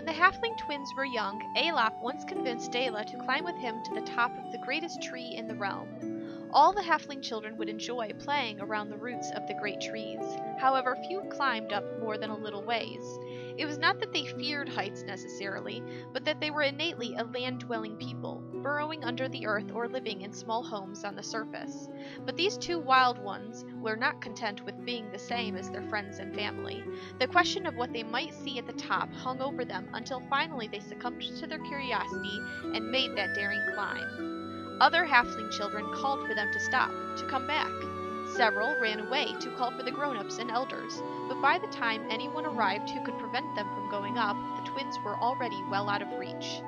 When the halfling twins were young, Olaf once convinced Dela to climb with him to the top of the greatest tree in the realm. All the halfling children would enjoy playing around the roots of the great trees. However, few climbed up more than a little ways. It was not that they feared heights necessarily, but that they were innately a land-dwelling people, burrowing under the earth or living in small homes on the surface. But these two wild ones were not content with being the same as their friends and family. The question of what they might see at the top hung over them until finally they succumbed to their curiosity and made that daring climb. Other halfling children called for them to stop, to come back. Several ran away to call for the grown-ups and elders, but by the time anyone arrived who could prevent them from going up, the twins were already well out of reach.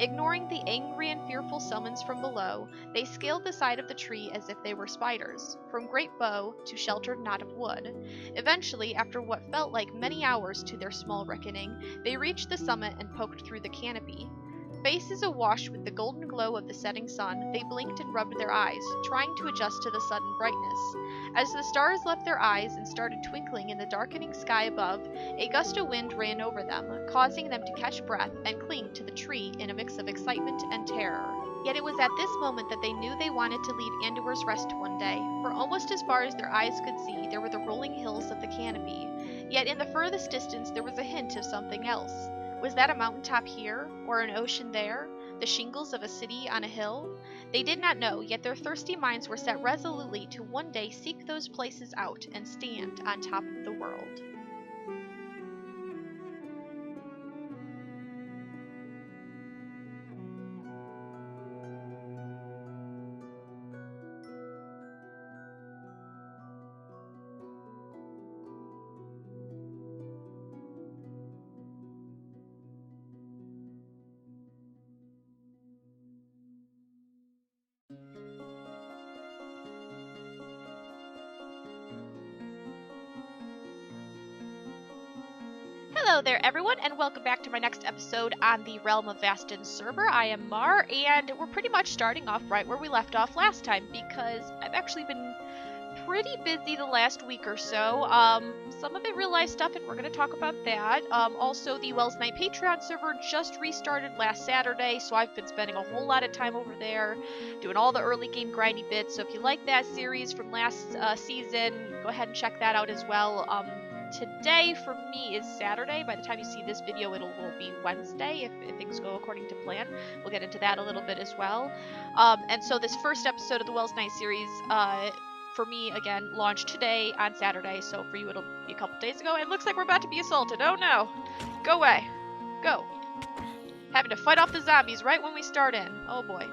Ignoring the angry and fearful summons from below, they scaled the side of the tree as if they were spiders, from great bough to sheltered knot of wood. Eventually, after what felt like many hours to their small reckoning, they reached the summit and poked through the canopy. Faces awash with the golden glow of the setting sun, they blinked and rubbed their eyes, trying to adjust to the sudden brightness. As the stars left their eyes and started twinkling in the darkening sky above, a gust of wind ran over them, causing them to catch breath and cling to the tree in a mix of excitement and terror. Yet it was at this moment that they knew they wanted to leave Anduar's Rest one day, for almost as far as their eyes could see there were the rolling hills of the canopy. Yet in the furthest distance there was a hint of something else. Was that a mountaintop here, or an ocean there? The shingles of a city on a hill? They did not know, yet their thirsty minds were set resolutely to one day seek those places out and stand on top of the world. Hello there everyone, and welcome back to my next episode on the Realm of Vasten server. I am Mar, and we're pretty much starting off right where we left off last time, because I've actually been pretty busy the last week or so. Some of it real-life stuff, and we're going to talk about that. Also, the Wells Night Patreon server just restarted last Saturday, so I've been spending a whole lot of time over there, doing all the early game grindy bits. So if you like that series from last season, go ahead and check that out as well. Today for me is Saturday. By the time you see this video, it will be Wednesday if things go according to plan. We'll get into that a little bit as well. And so this first episode of the Wells Night series, for me, again, launched today on Saturday. So for you, it'll be a couple days ago. It looks like we're about to be assaulted. Oh no! Go away. Go. Having to fight off the zombies right when we start in. Oh boy.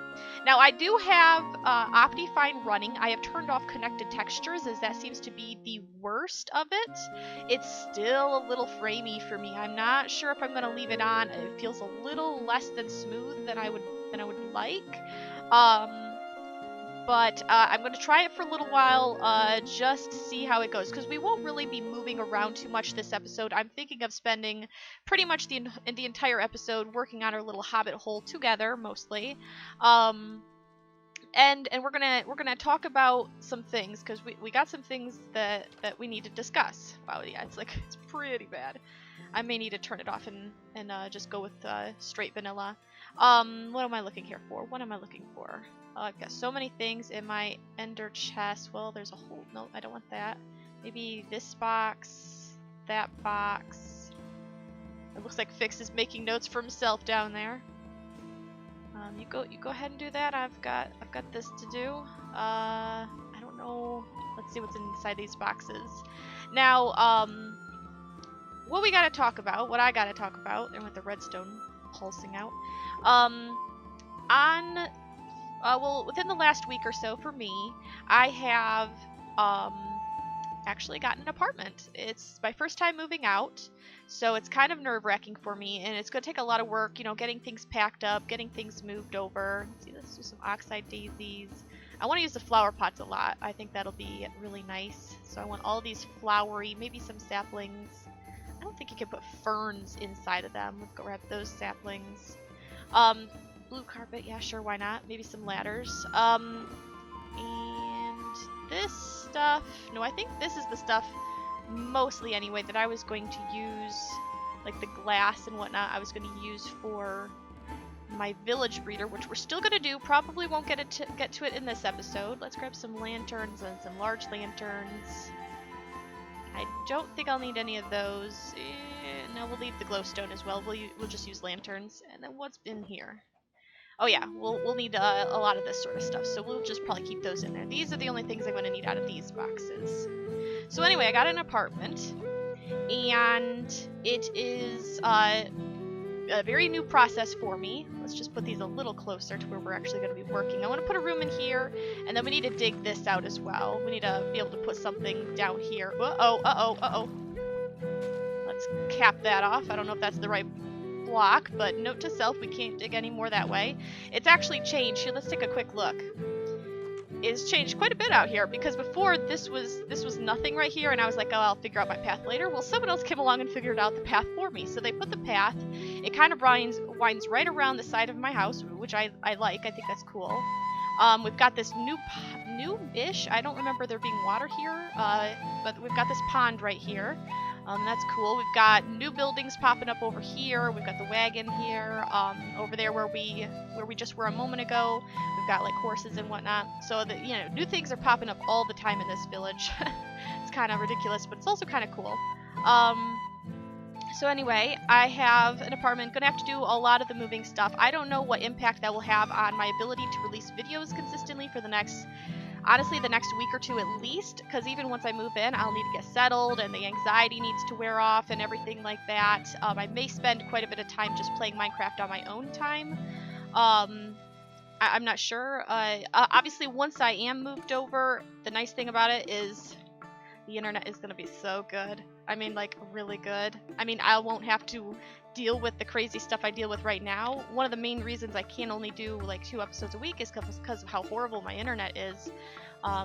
Now I do have Optifine running. I have turned off connected textures as that seems to be the worst of it. It's still a little framey for me. I'm not sure if I'm going to leave it on. It feels a little less than smooth than I would like. But I'm going to try it for a little while, just to see how it goes, because we won't really be moving around too much this episode. I'm thinking of spending pretty much the entire episode working on our little hobbit hole together, mostly. And we're gonna talk about some things, because we got some things that we need to discuss. Wow, yeah, it's pretty bad. I may need to turn it off and just go with straight vanilla. What am I looking here for? What am I looking for? I've got so many things in my ender chest. Well, there's a whole... No, I don't want that. Maybe this box. That box. It looks like Fix is making notes for himself down there. You go ahead and do that. I've got this to do. I don't know. Let's see what's inside these boxes. Now, what we gotta talk about, what I gotta talk about, and with the redstone pulsing out, well, within the last week or so for me, I have actually gotten an apartment. It's my first time moving out, so it's kind of nerve-wracking for me, and it's going to take a lot of work, you know, getting things packed up, getting things moved over. Let's see, let's do some oxide daisies. I want to use the flower pots a lot. I think that'll be really nice. So I want all these flowery, maybe some saplings. I don't think you can put ferns inside of them. Let's go grab those saplings. Blue carpet, yeah, sure, why not? Maybe some ladders. And this stuff, no, I think this is the stuff, mostly anyway, that I was going to use like the glass and whatnot, I was going to use for my village breeder, which we're still going to do. Probably won't get to it in this episode. Let's grab some lanterns and some large lanterns. I don't think I'll need any of those. No, we'll leave the glowstone as well. We'll just use lanterns. And then what's in here? Oh yeah, we'll need a lot of this sort of stuff, so we'll just probably keep those in there. These are the only things I'm going to need out of these boxes. So anyway, I got an apartment, and it is a very new process for me. Let's just put these a little closer to where we're actually going to be working. I want to put a room in here, and then we need to dig this out as well. We need to be able to put something down here. Uh-oh. Let's cap that off. I don't know if that's the right block, but note to self, we can't dig any more that way. It's actually changed. Here, let's take a quick look. It's changed quite a bit out here, because before this was nothing right here, and I was like, oh, I'll figure out my path later. Well, someone else came along and figured out the path for me. So they put the path. It kind of winds right around the side of my house, which I like. I think that's cool. We've got this new-ish. I don't remember there being water here, but we've got this pond right here. That's cool. We've got new buildings popping up over here. We've got the wagon here. Over there where we just were a moment ago, we've got like horses and whatnot. So new things are popping up all the time in this village. It's kind of ridiculous, but it's also kind of cool. So anyway, I have an apartment. Gonna have to do a lot of the moving stuff. I don't know what impact that will have on my ability to release videos consistently for the next week or two at least, because even once I move in, I'll need to get settled, and the anxiety needs to wear off and everything like that. I may spend quite a bit of time just playing Minecraft on my own time. I'm not sure. Obviously, once I am moved over, the nice thing about it is the internet is going to be so good. I mean, like, really good. I mean, I won't have to deal with the crazy stuff I deal with right now. One of the main reasons I can't only do like 2 episodes a week is because of how horrible my internet is.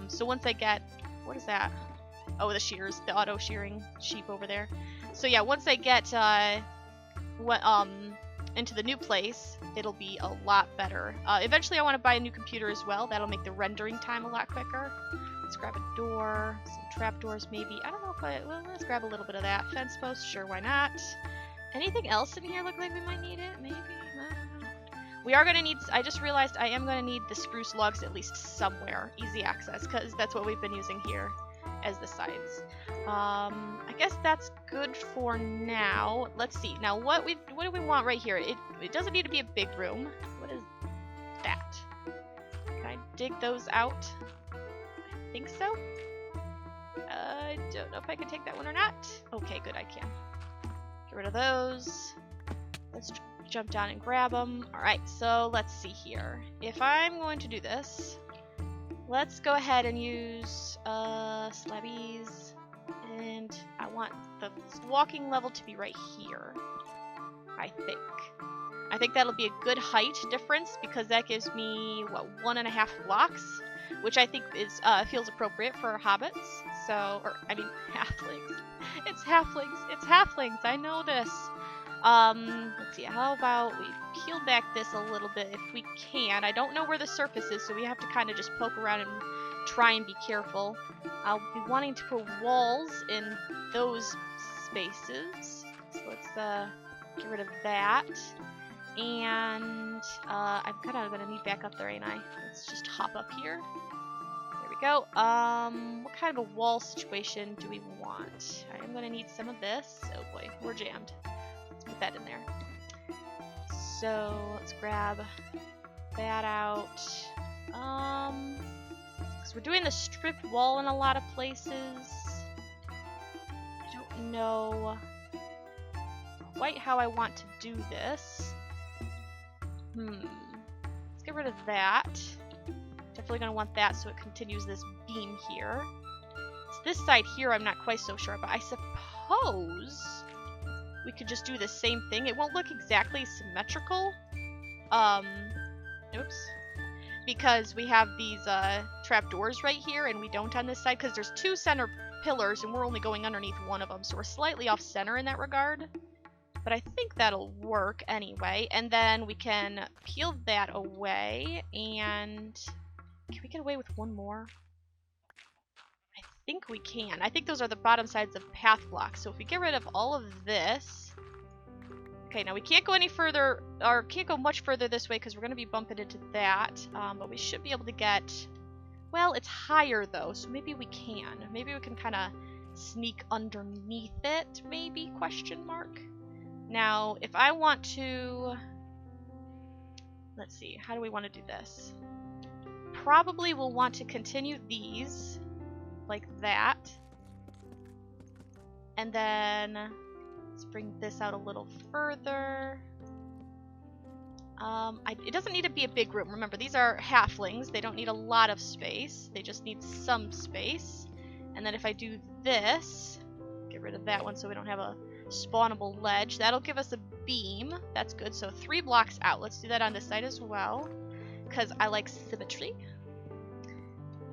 So once I get, what is that? Oh, the shears, the auto shearing sheep over there. So yeah, once I get into the new place, it'll be a lot better. Eventually I want to buy a new computer as well. That'll make the rendering time a lot quicker. Let's grab a door, some trapdoors maybe. I don't know if well, let's grab a little bit of that. Fence post, sure, why not? Anything else in here look like we might need it? Maybe? I don't know. We are going to need, I just realized I am going to need the spruce logs at least somewhere. Easy access, because that's what we've been using here as the sides. I guess that's good for now. Let's see. Now, what do we want right here? It doesn't need to be a big room. What is that? Can I dig those out? I think so. I don't know if I can take that one or not. Okay, good, I can. Get rid of those. Let's jump down and grab them. Alright, so let's see here. If I'm going to do this, let's go ahead and use slabbies. And I want the walking level to be right here, I think. I think that'll be a good height difference, because that gives me, what, 1.5 blocks? Which I think is feels appropriate for hobbits. So, or, I mean, halflings. It's halflings. It's halflings. I know this. Let's see. How about we peel back this a little bit if we can. I don't know where the surface is, so we have to kind of just poke around and try and be careful. I'll be wanting to put walls in those spaces. So let's get rid of that. And I'm kind of going to need back up there, ain't I? Let's just hop up here. There we go. What kind of a wall situation do we want? I'm going to need some of this. Oh boy, we're jammed. Let's put that in there. So let's grab that out. Because we're doing the stripped wall in a lot of places. I don't know quite how I want to do this. Let's get rid of that. Definitely going to want that so it continues this beam here. It's this side here I'm not quite so sure, but I suppose we could just do the same thing. It won't look exactly symmetrical. Oops. Because we have these trapdoors right here and we don't on this side, because there's 2 center pillars and we're only going underneath one of them, so we're slightly off center in that regard. But I think that'll work anyway. And then we can peel that away. And can we get away with one more? I think we can. I think those are the bottom sides of path blocks. So if we get rid of all of this, Okay, now we can't go any further, or can't go much further this way because we're going to be bumping into that. But we should be able to get... Well, it's higher though, so maybe we can. Maybe we can kind of sneak underneath it, maybe, question mark. Now, if I want to... Let's see, how do we want to do this? Probably we'll want to continue these, like that. And then, let's bring this out a little further. It doesn't need to be a big room. Remember, these are halflings. They don't need a lot of space. They just need some space. And then if I do this, get rid of that one so we don't have a spawnable ledge. That'll give us a beam. That's good. So 3 blocks out. Let's do that on this side as well, because I like symmetry.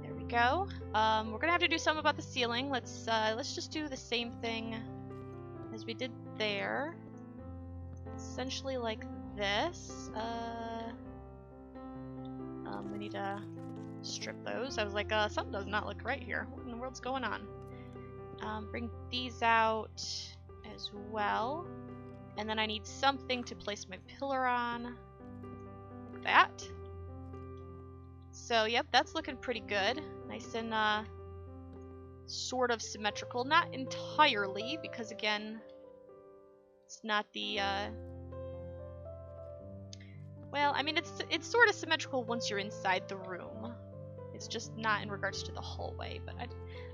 There we go. We're gonna have to do something about the ceiling. Let's just do the same thing as we did there. Essentially like this. We need to strip those. I was like, something does not look right here. What in the world's going on? Bring these out as well. And then I need something to place my pillar on. Like that. So, yep, that's looking pretty good. Nice and, sort of symmetrical. Not entirely, because again, it's not the, well, I mean, it's sort of symmetrical once you're inside the room. It's just not in regards to the hallway, but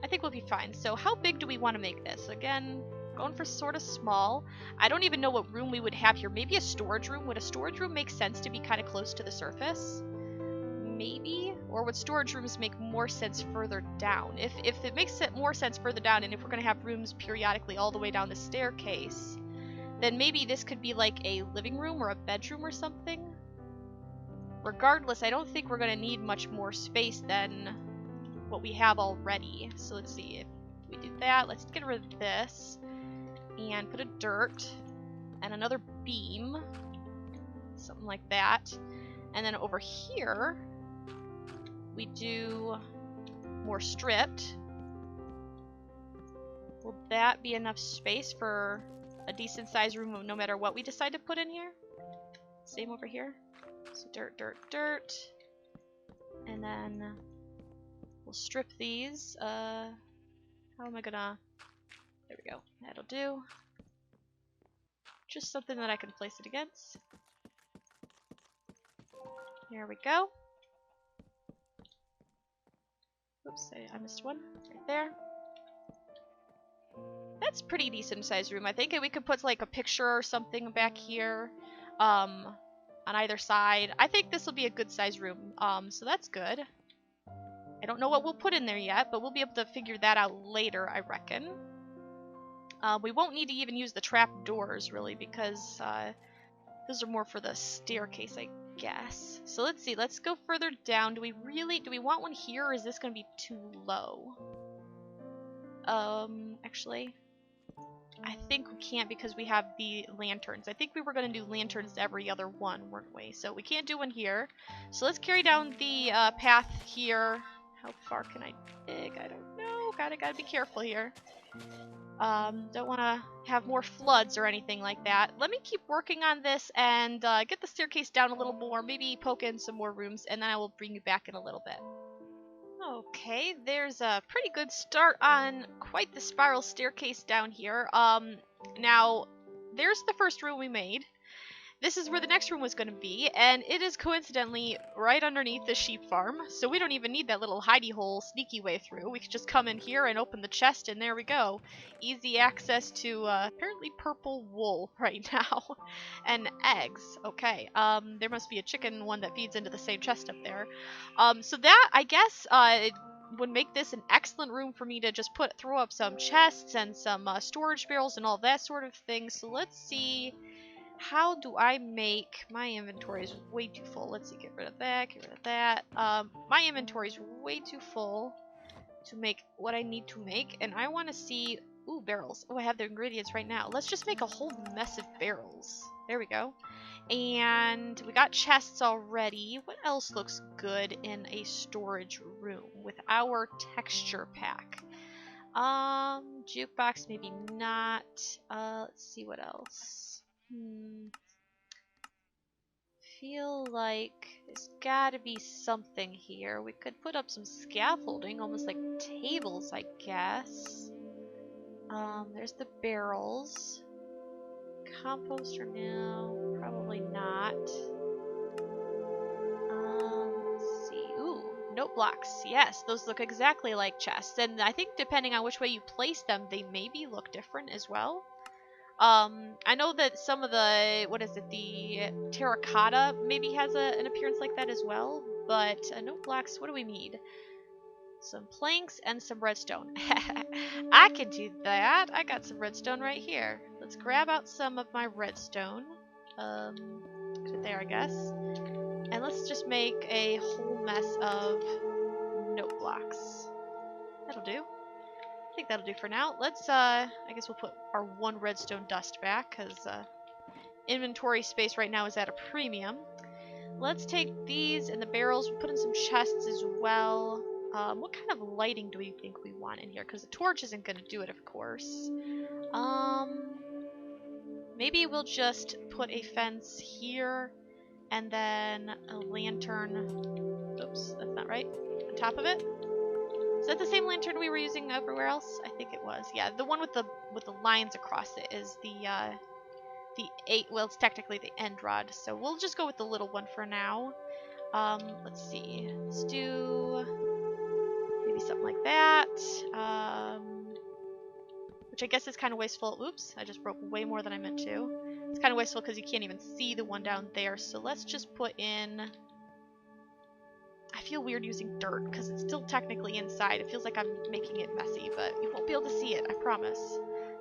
I think we'll be fine. So how big do we want to make this? Again, going for sort of small. I don't even know what room we would have here. Maybe a storage room. Would a storage room make sense to be kind of close to the surface? Maybe? Or would storage rooms make more sense further down? If it makes more sense further down, and if we're going to have rooms periodically all the way down the staircase, then maybe this could be like a living room or a bedroom or something. Regardless, I don't think we're going to need much more space than what we have already. So let's see, if we do that, let's get rid of this and put a dirt and another beam, something like that. And then over here, we do more stripped. Will that be enough space for a decent sized room no matter what we decide to put in here? Same over here. So dirt, dirt, dirt. And then we'll strip these. How am I gonna... There we go. That'll do. Just something that I can place it against. There we go. Oops, I missed one. Right there. That's pretty decent sized room, I think. And we could put like a picture or something back here. On either side. I think this will be a good size room, so that's good. I don't know what we'll put in there yet, but we'll be able to figure that out later, I reckon. We won't need to even use the trap doors, really, because those are more for the staircase, I guess. So let's see, let's go further down. Do we want one here, or is this going to be too low? Actually... I think we can't because we have the lanterns. I think we were going to do lanterns every other one, weren't we? So we can't do one here. So let's carry down the path here. How far can I dig? I don't know. Gotta be careful here. Don't want to have more floods or anything like that. Let me keep working on this and get the staircase down a little more. Maybe poke in some more rooms, and then I will bring you back in a little bit. Okay, there's a pretty good start on quite the spiral staircase down here. Now, there's the first room we made. This is where the next room was going to be, and it is coincidentally right underneath the sheep farm, so we don't even need that little hidey hole sneaky way through. We could just come in here and open the chest, and there we go. Easy access to apparently purple wool right now. And eggs. Okay, there must be a chicken one that feeds into the same chest up there. So that, I guess, would make this an excellent room for me to just throw up some chests and some storage barrels and all that sort of thing. So let's see... How do I make... My inventory is way too full. Let's see, get rid of that, get rid of that. My inventory is way too full to make what I need to make, and I want to see... Ooh, barrels. Oh, I have the ingredients right now. Let's just make a whole mess of barrels. There we go. And we got chests already. What else looks good in a storage room with our texture pack? Jukebox, maybe not. Let's see what else. Feel like there's gotta be something here. We could put up some scaffolding, almost like tables, I guess. There's the barrels. Composter now, probably not. Let's see. Ooh, note blocks. Yes, those look exactly like chests. And I think depending on which way you place them, they maybe look different as well. I know that some of the, what is it, the terracotta maybe has an appearance like that as well, but note blocks, what do we need? Some planks and some redstone. I can do that. I got some redstone right here. Let's grab out some of my redstone. Put it there, I guess. And let's just make a whole mess of note blocks. That'll do. I think that'll do for now. Let's, I guess we'll put our one redstone dust back, because, inventory space right now is at a premium. Let's take these and the barrels. We'll put in some chests as well. What kind of lighting do we think we want in here? Because the torch isn't going to do it, of course. Maybe we'll just put a fence here and then a lantern. Oops, that's not right. On top of it. Is that the same lantern we were using everywhere else? I think it was. Yeah, the one with the lines across it is the well, it's technically the end rod. So we'll just go with the little one for now. Let's see. Let's do maybe something like that. Which I guess is kind of wasteful. Oops, I just broke way more than I meant to. It's kind of wasteful because you can't even see the one down there. So let's just put in... I feel weird using dirt because it's still technically inside. It feels like I'm making it messy, but you won't be able to see it, I promise.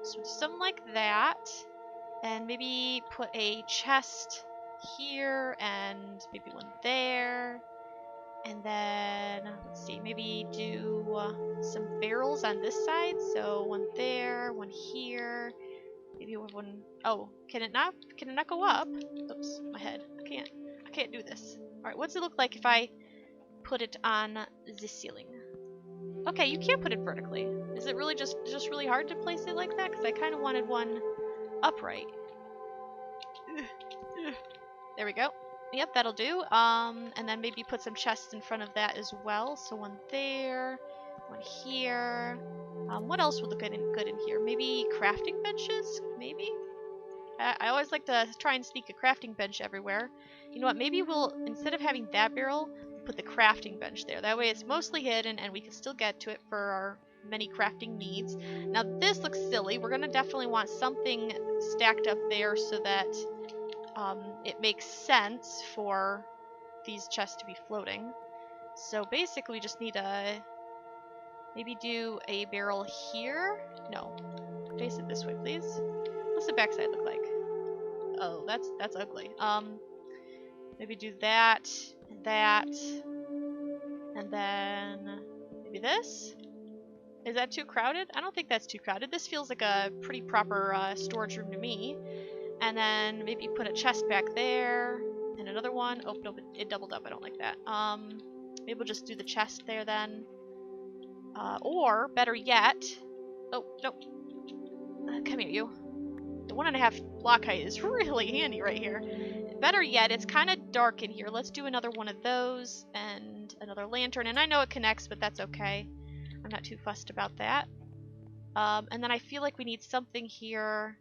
So something like that. And maybe put a chest here and maybe one there. And then, let's see, maybe do some barrels on this side. So one there, one here. Maybe one... Oh, can it not go up? Oops, my head. I can't do this. Alright, what's it look like if I put it on the ceiling? Okay, you can't put it vertically. Is it really just really hard to place it like that? Because I kind of wanted one upright. There we go. Yep, that'll do. And then maybe put some chests in front of that as well. So one there, one here. What else would look good in here? Maybe crafting benches? Maybe? I always like to try and sneak a crafting bench everywhere. You know what? Maybe we'll, instead of having that barrel, put the crafting bench there. That way it's mostly hidden and we can still get to it for our many crafting needs. Now this looks silly. We're going to definitely want something stacked up there so that it makes sense for these chests to be floating. So basically we just need to maybe do a barrel here. No, face it this way, please. What's the backside look like? Oh, that's ugly. Maybe do that, and then maybe this? Is that too crowded? I don't think that's too crowded. This feels like a pretty proper storage room to me. And then maybe put a chest back there, and another one. Oh, no, it doubled up. I don't like that. Maybe we'll just do the chest there then. Or, better yet... Oh, no. Come here, you. The 1.5 block height is really handy right here. Better yet, it's kind of dark in here. Let's do another one of those, and another lantern. And I know it connects, but that's okay. I'm not too fussed about that. And then I feel like we need something here.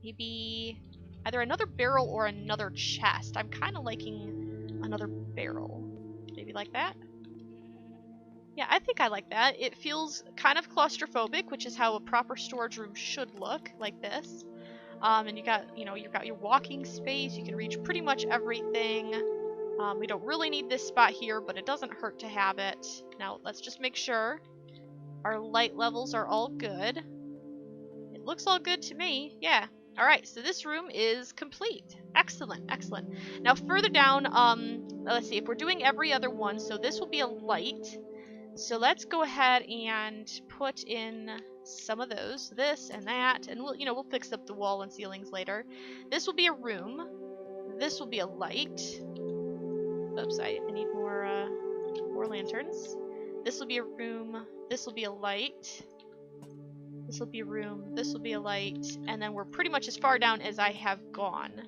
Maybe either another barrel or another chest. I'm kind of liking another barrel. Maybe like that? Yeah, I think I like that. It feels kind of claustrophobic, which is how a proper storage room should look, like this. And you got, you've got your walking space. You can reach pretty much everything. We don't really need this spot here, but it doesn't hurt to have it. Now, let's just make sure our light levels are all good. It looks all good to me. Yeah. Alright, so this room is complete. Excellent, excellent. Now further down, let's see, if we're doing every other one, so this will be a light. So let's go ahead and put in some of those, this and that, and we'll fix up the wall and ceilings later. This will be a room. This will be a light. Oops, I need more lanterns. This will be a room. This will be a light. This will be a room. This will be a light. And then we're pretty much as far down as I have gone.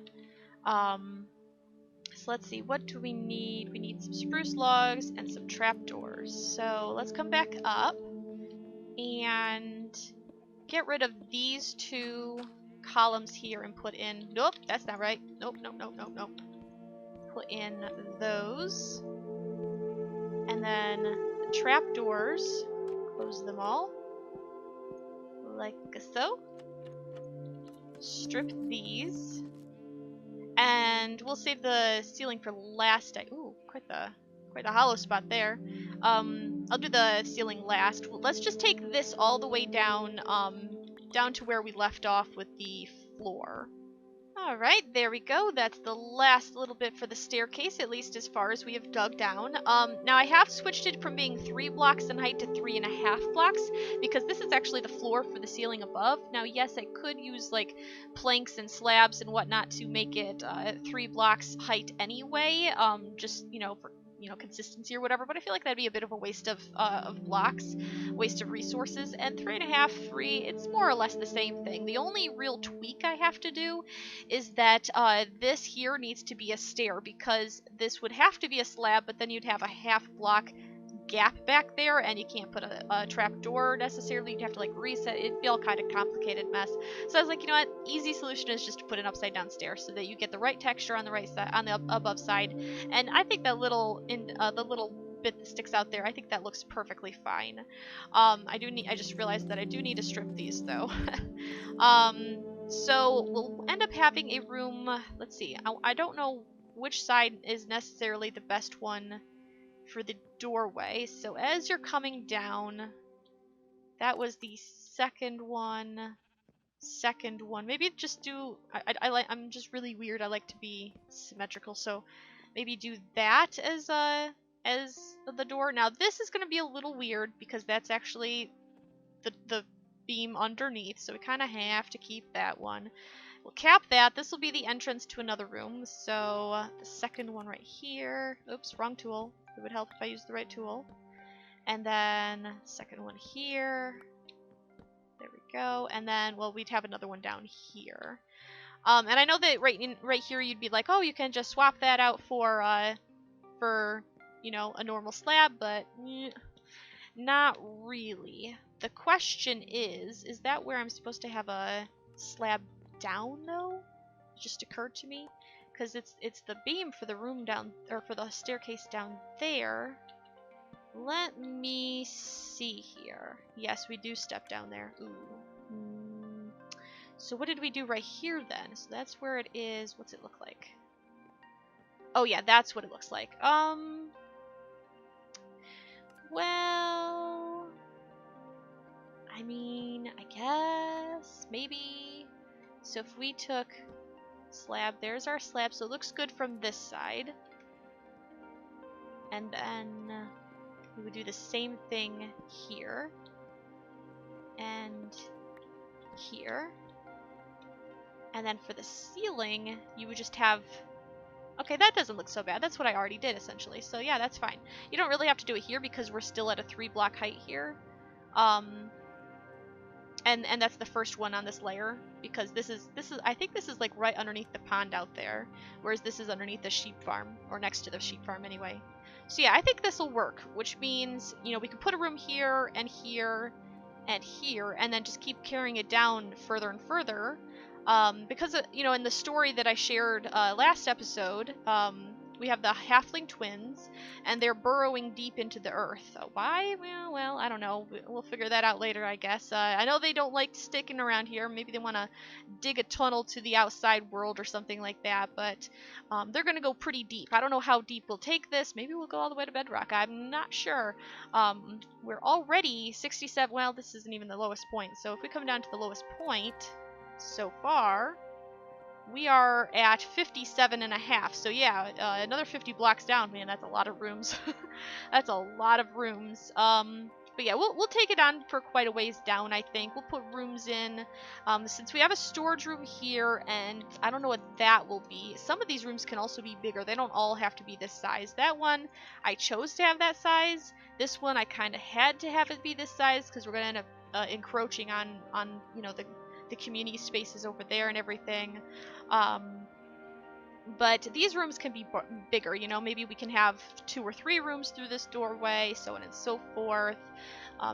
So let's see. What do we need? We need some spruce logs and some trapdoors. So let's come back up and get rid of these 2 columns here and put in... Nope, that's not right. Nope, nope, nope, nope, nope. Put in those. And then the trapdoors. Close them all. Like so. Strip these. And we'll save the ceiling for last. Ooh, quite the hollow spot there. I'll do the ceiling last. Let's just take this all the way down, down to where we left off with the floor. Alright, there we go. That's the last little bit for the staircase, at least as far as we have dug down. Now I have switched it from being 3 blocks in height to 3.5 blocks, because this is actually the floor for the ceiling above. Now, yes, I could use, like, planks and slabs and whatnot to make it 3 blocks height anyway, just, you know, for consistency or whatever, but I feel like that'd be a bit of a waste of blocks, waste of resources, and 3.5, 3, it's more or less the same thing. The only real tweak I have to do is that this here needs to be a stair, because this would have to be a slab, but then you'd have a half block gap back there, and you can't put a trap door necessarily. You'd have to like reset. It'd be all kind of complicated mess. So I was like, you know what, easy solution is just to put an upside down stair so that you get the right texture on the right side, on the above side. And I think that the little bit that sticks out there, I think that looks perfectly fine. I just realized that I do need to strip these though. So we'll end up having a room. Let's see, I don't know which side is necessarily the best one for the doorway. So as you're coming down, that was the second one. Maybe just do, I'm just really weird. I like to be symmetrical, so maybe do that as the door. Now this is going to be a little weird because that's actually the beam underneath, so we kind of have to keep that one. We'll cap that. This will be the entrance to another room. So the second one right here. Oops, wrong tool. It would help if I used the right tool. And then second one here. There we go. And then, well, we'd have another one down here. And I know that right here you'd be like, oh, you can just swap that out for you know, a normal slab, but not really. The question is that where I'm supposed to have a slab down though? It just occurred to me, because it's the beam for the room down, or for the staircase down there. Let me see here. Yes, we do step down there. Ooh. So what did we do right here then? So that's where it is. What's it look like? Oh yeah, that's what it looks like. Well, I mean, I guess maybe. So if we took slab, there's our slab, so it looks good from this side. And then we would do the same thing here. And here. And then for the ceiling, you would just have... Okay, that doesn't look so bad. That's what I already did, essentially. So yeah, that's fine. You don't really have to do it here because we're still at a 3-block height here. And that's the first one on this layer, because this is I think this is like right underneath the pond out there, whereas this is underneath the sheep farm, or next to the sheep farm anyway. So yeah, I think this will work, which means, you know, we can put a room here and here and here, and then just keep carrying it down further and further, because you know, in the story that I shared last episode, we have the halfling twins, and they're burrowing deep into the earth. Why? Well, I don't know. We'll figure that out later, I guess. I know they don't like sticking around here. Maybe they want to dig a tunnel to the outside world or something like that, but they're going to go pretty deep. I don't know how deep we'll take this. Maybe we'll go all the way to bedrock. I'm not sure. We're already 67. Well, this isn't even the lowest point. So if we come down to the lowest point so far... we are at 57.5, so yeah, another 50 blocks down. Man, that's a lot of rooms. That's a lot of rooms. But yeah, we'll take it on for quite a ways down, I think. We'll put rooms in, since we have a storage room here, and I don't know what that will be. Some of these rooms can also be bigger. They don't all have to be this size. That one, I chose to have that size. This one, I kind of had to have it be this size, because we're going to end up encroaching on you know, the community spaces over there and everything. But these rooms can be bigger, you know, maybe we can have 2 or 3 rooms through this doorway, so on and so forth.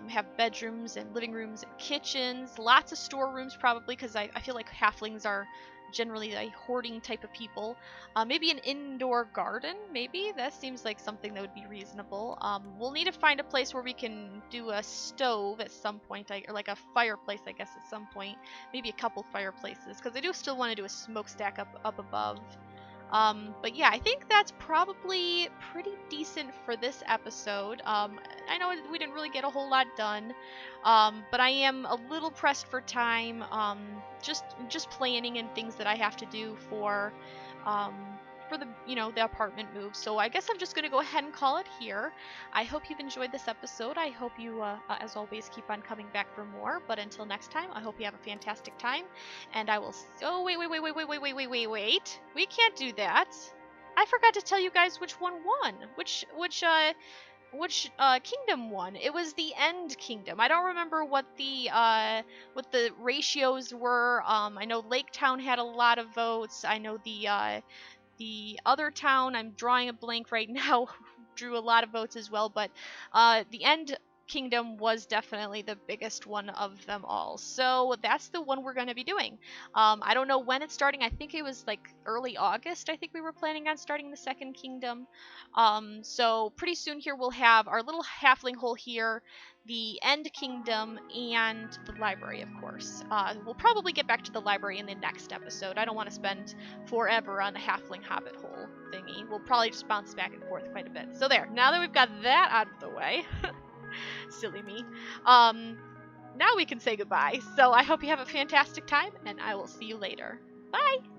Have bedrooms and living rooms and kitchens, lots of storerooms probably, because I feel like halflings are generally a hoarding type of people. Maybe an indoor garden, maybe? That seems like something that would be reasonable. We'll need to find a place where we can do a stove at some point, or like a fireplace, I guess, at some point. Maybe a couple fireplaces, because I do still want to do a smokestack up above. But yeah, I think that's probably pretty decent for this episode. I know we didn't really get a whole lot done, but I am a little pressed for time. Just planning and things that I have to do for the, you know, the apartment move. So I guess I'm just gonna go ahead and call it here. I hope you've enjoyed this episode. I hope you, as always, keep on coming back for more. But until next time, I hope you have a fantastic time. And I will. Oh, wait. We can't do that. I forgot to tell you guys which one won. Which kingdom won. It was the End Kingdom. I don't remember what the ratios were. I know Lake Town had a lot of votes. I know the other town, I'm drawing a blank right now, drew a lot of votes as well, but the End Kingdom was definitely the biggest one of them all. So that's the one we're going to be doing. I don't know when it's starting. I think it was like early August. I think we were planning on starting the Second Kingdom. So pretty soon here we'll have our little halfling hole here, the End Kingdom, and the library, of course. We'll probably get back to the library in the next episode. I don't want to spend forever on the halfling hobbit hole thingy. We'll probably just bounce back and forth quite a bit. So there, now that we've got that out of the way, silly me, now we can say goodbye. So I hope you have a fantastic time, and I will see you later. Bye!